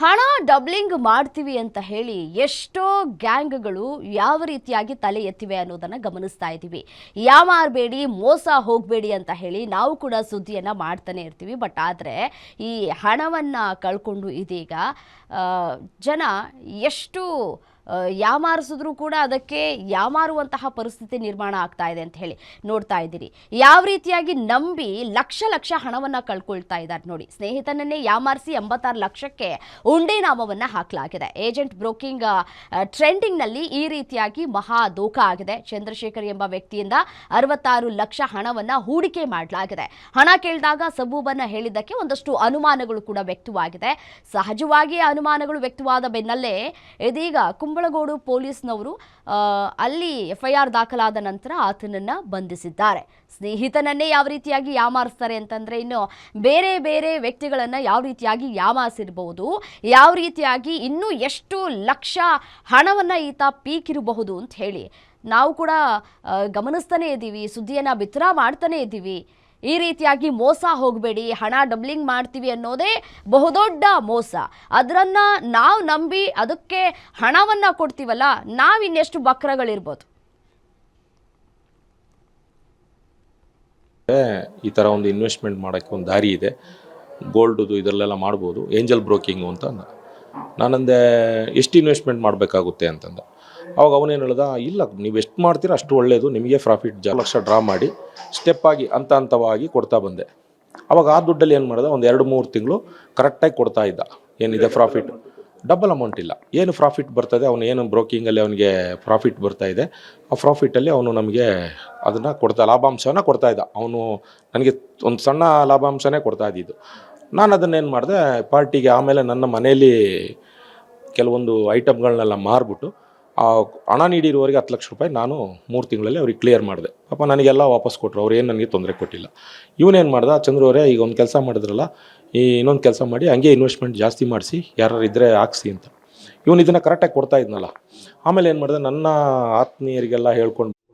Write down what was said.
ಹಣ ಡಬ್ಲಿಂಗ್ ಮಾಡ್ತೀವಿ ಅಂತ ಹೇಳಿ ಎಷ್ಟೋ ಗ್ಯಾಂಗ್ಗಳು ಯಾವ ರೀತಿಯಾಗಿ ತಲೆ ಎತ್ತಿವೆ ಅನ್ನೋದನ್ನ ಗಮನಿಸ್ತಾ ಇದ್ದೀವಿ. ಯಾಮಾರಬೇಡಿ, ಮೋಸ ಹೋಗಬೇಡಿ ಅಂತ ಹೇಳಿ ನಾವು ಕೂಡ ಸುದ್ದಿಯನ್ನ ಮಾಡ್ತಾನೆ ಇರ್ತೀವಿ. ಬಟ್ ಆದರೆ ಈ ಹಣವನ್ನ ಕಳ್ಕೊಂಡು ಇದೀಗ ಜನ ಎಷ್ಟು ಯಾಮಾರಿಸಿದ್ರೂ ಕೂಡ ಅದಕ್ಕೆ ಯಾಮಾರುವಂತಹ ಪರಿಸ್ಥಿತಿ ನಿರ್ಮಾಣ ಆಗ್ತಾ ಇದೆ ಅಂತ ಹೇಳಿ ನೋಡ್ತಾ ಇದ್ದೀರಿ. ಯಾವ ರೀತಿಯಾಗಿ ನಂಬಿ ಲಕ್ಷ ಲಕ್ಷ ಹಣವನ್ನ ಕಳ್ಕೊಳ್ತಾ ಇದ್ದಾರೆ ನೋಡಿ. ಸ್ನೇಹಿತನನ್ನೇ ಯಾಮಾರಿಸಿ 86 ಲಕ್ಷಕ್ಕೆ ಉಂಡೆ ನಾಮವನ್ನ ಹಾಕಲಾಗಿದೆ. ಏಜೆಂಟ್ ಬ್ರೋಕಿಂಗ್ ಟ್ರೆಂಡಿಂಗ್ನಲ್ಲಿ ಈ ರೀತಿಯಾಗಿ ಮಹಾ ದೋಖ ಆಗಿದೆ. ಚಂದ್ರಶೇಖರ್ ಎಂಬ ವ್ಯಕ್ತಿಯಿಂದ 66 ಲಕ್ಷ ಹಣವನ್ನ ಹೂಡಿಕೆ ಮಾಡಲಾಗಿದೆ. ಹಣ ಕೇಳಿದಾಗ ಸಬೂಬನ್ನ ಹೇಳಿದ್ದಕ್ಕೆ ಒಂದಷ್ಟು ಅನುಮಾನಗಳು ಕೂಡ ವ್ಯಕ್ತವಾಗಿದೆ. ಸಹಜವಾಗಿ ಅನುಮಾನಗಳು ವ್ಯಕ್ತವಾದ ಬೆನ್ನಲ್ಲೇ ಇದೀಗ ಕುಂಬಳಗೋಡು ಪೊಲೀಸ್ನವರು ಅಲ್ಲಿ FIR ದಾಖಲಾದ ನಂತರ ಆತನನ್ನ ಬಂಧಿಸಿದ್ದಾರೆ. ಸ್ನೇಹಿತನನ್ನೇ ಯಾವ ರೀತಿಯಾಗಿ ಯಾಮಾರಿಸ್ತಾರೆ ಅಂತಂದ್ರೆ ಇನ್ನು ಬೇರೆ ಬೇರೆ ವ್ಯಕ್ತಿಗಳನ್ನ ಯಾವ ರೀತಿಯಾಗಿ ಯಾಮಾರಿಸಿರಬಹುದು, ಯಾವ ರೀತಿಯಾಗಿ ಇನ್ನೂ ಎಷ್ಟು ಲಕ್ಷ ಹಣವನ್ನ ಈತ ಪೀಕಿರಬಹುದು ಅಂತ ಹೇಳಿ ನಾವು ಕೂಡ ಗಮನಿಸ್ತಾನೆ ಇದ್ದೀವಿ, ಸುದ್ದಿಯನ್ನ ಬಿತ್ತರ ಮಾಡ್ತಾನೆ ಇದ್ದೀವಿ. ಈ ರೀತಿಯಾಗಿ ಮೋಸ ಹೋಗಬೇಡಿ, ಹಣ ಡಬ್ಲಿಂಗ್ ಮಾಡ್ತೀವಿ ಅನ್ನೋದೇ ಬಹುದೊಡ್ಡ ಮೋಸ. ಅದರನ್ನ ನಾವು ನಂಬಿ ಅದಕ್ಕೆ ಹಣವನ್ನ ಕೊಡ್ತೀವಲ್ಲ, ನಾವಿನ್ನೆಷ್ಟು ಬಕ್ರಗಳಿರ್ಬೋದು. ಈ ಥರ ಒಂದು ಇನ್ವೆಸ್ಟ್ಮೆಂಟ್ ಮಾಡೋಕ್ಕೆ ಒಂದು ದಾರಿ ಇದೆ. ಗೋಲ್ಡ್ದು ಇದರಲ್ಲೆಲ್ಲ ಮಾಡ್ಬೋದು. ಏಂಜಲ್ ಬ್ರೋಕಿಂಗು ಅಂತ ನಾನಂದೆ, ಎಷ್ಟು ಇನ್ವೆಸ್ಟ್ಮೆಂಟ್ ಮಾಡಬೇಕಾಗುತ್ತೆ ಅಂತಂದ. ಅವಾಗ ಅವನೇನು ಹೇಳ್ದ, ಇಲ್ಲ ನೀವು ಎಷ್ಟು ಮಾಡ್ತೀರ ಅಷ್ಟು ಒಳ್ಳೆಯದು, ನಿಮಗೆ ಪ್ರಾಫಿಟ್ ಲಕ್ಷ ಡ್ರಾ ಮಾಡಿ ಸ್ಟೆಪ್ ಆಗಿ ಹಂತವಾಗಿ ಕೊಡ್ತಾ ಬಂದೆ. ಅವಾಗ ಆ ದುಡ್ಡಲ್ಲಿ ಏನು ಮಾಡಿದೆ, ಒಂದು 2-3 ತಿಂಗಳು ಕರೆಕ್ಟಾಗಿ ಕೊಡ್ತಾ ಇದ್ದ. ಏನಿದೆ ಪ್ರಾಫಿಟ್ ಡಬಲ್ ಅಮೌಂಟ್ ಇಲ್ಲ, ಏನು ಪ್ರಾಫಿಟ್ ಬರ್ತದೆ, ಅವನು ಏನು ಬ್ರೋಕಿಂಗಲ್ಲಿ ಅವನಿಗೆ ಪ್ರಾಫಿಟ್ ಬರ್ತಾ ಇದೆ, ಆ ಪ್ರಾಫಿಟಲ್ಲಿ ಅವನು ನಮಗೆ ಅದನ್ನು ಲಾಭಾಂಶನ ಕೊಡ್ತಾ ಇದ್ದ. ಅವನು ನನಗೆ ಒಂದು ಸಣ್ಣ ಲಾಭಾಂಶನೇ ಕೊಡ್ತಾ ಇದ್ದಿದ್ದು. ನಾನು ಅದನ್ನೇನು ಮಾಡಿದೆ, ಪಾರ್ಟಿಗೆ ಆಮೇಲೆ ನನ್ನ ಮನೆಯಲ್ಲಿ ಕೆಲವೊಂದು ಐಟಮ್ಗಳನ್ನೆಲ್ಲ ಮಾರ್ಬಿಟ್ಟು ಆ ಹಣ ನೀಡಿರುವವರಿಗೆ 10 ಲಕ್ಷ ರೂಪಾಯಿ ನಾನು 3 ತಿಂಗಳಲ್ಲಿ ಅವ್ರಿಗೆ ಕ್ಲಿಯರ್ ಮಾಡಿದೆ. ಪಾಪ ನನಗೆಲ್ಲ ವಾಪಸ್ ಕೊಟ್ಟರು, ಅವ್ರು ಏನು ನನಗೆ ತೊಂದರೆ ಕೊಟ್ಟಿಲ್ಲ. ಇವನೇನು ಮಾಡ್ದೆ, ಚಂದ್ರವರೇ ಈಗ ಒಂದು ಕೆಲಸ ಮಾಡಿದ್ರಲ್ಲ, ಈ ಇನ್ನೊಂದು ಕೆಲಸ ಮಾಡಿ ಹಂಗೆ ಇನ್ವೆಸ್ಟ್ಮೆಂಟ್ ಜಾಸ್ತಿ ಮಾಡಿಸಿ, ಯಾರು ಇದ್ದರೆ ಹಾಕ್ಸಿ ಅಂತ. ಇವನು ಇದನ್ನು ಕರೆಕ್ಟಾಗಿ ಕೊಡ್ತಾ ಇದ್ನಲ್ಲ. ಆಮೇಲೆ ಏನು ಮಾಡಿದೆ, ನನ್ನ ಆತ್ಮೀಯರಿಗೆಲ್ಲ ಹೇಳ್ಕೊಂಡು